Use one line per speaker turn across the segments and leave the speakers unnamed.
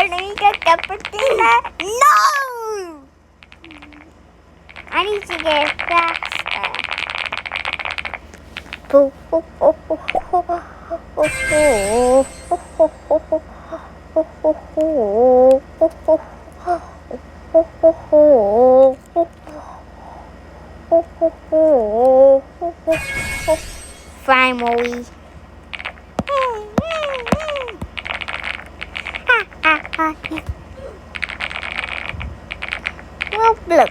gonna get cappuccino. No! I need to get faster. Finally. Well, look.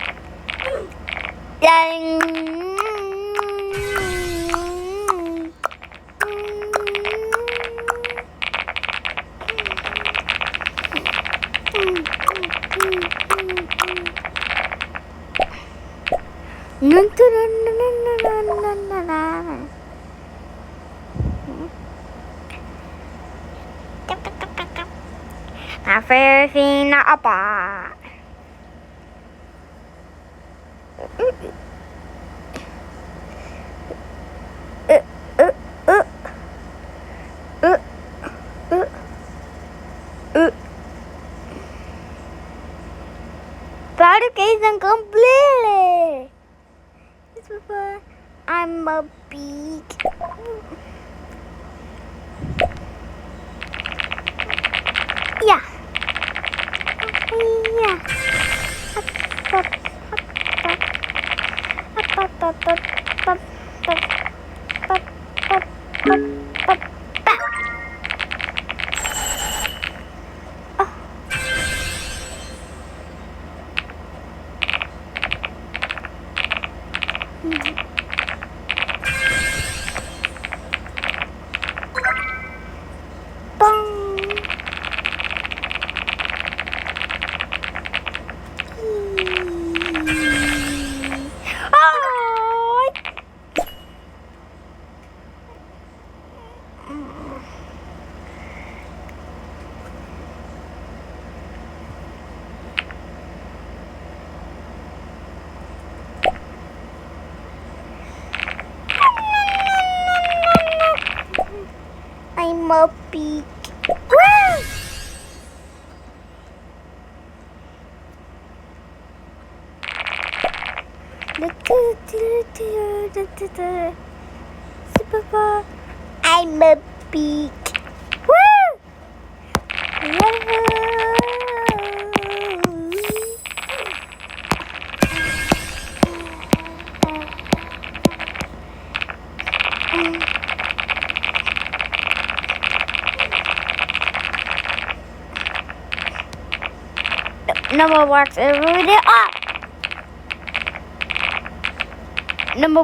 My favorite thing about Fabrication completely. I'm a big. Yeah. Yeah. I'm a pig. I'm a pig. Number works every day. Number.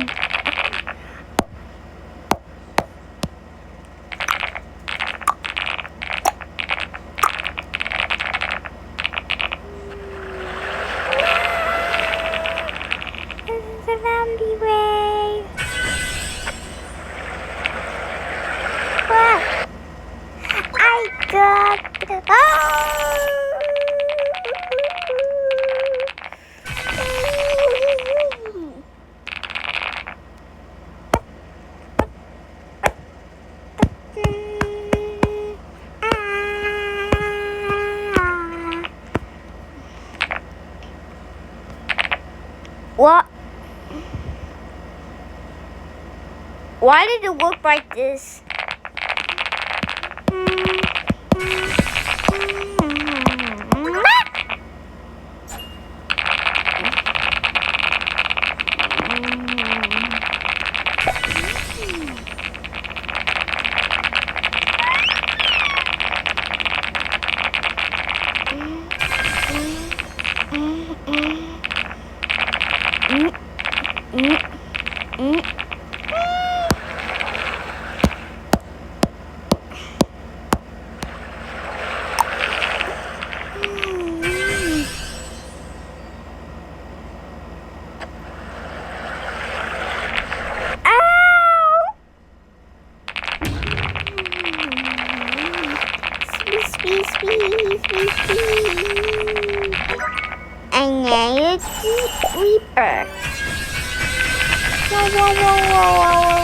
This is a roundy way. What? I got. What? Why did it look like this? And now it's Rebirth. Whoa, whoa, whoa, whoa, whoa.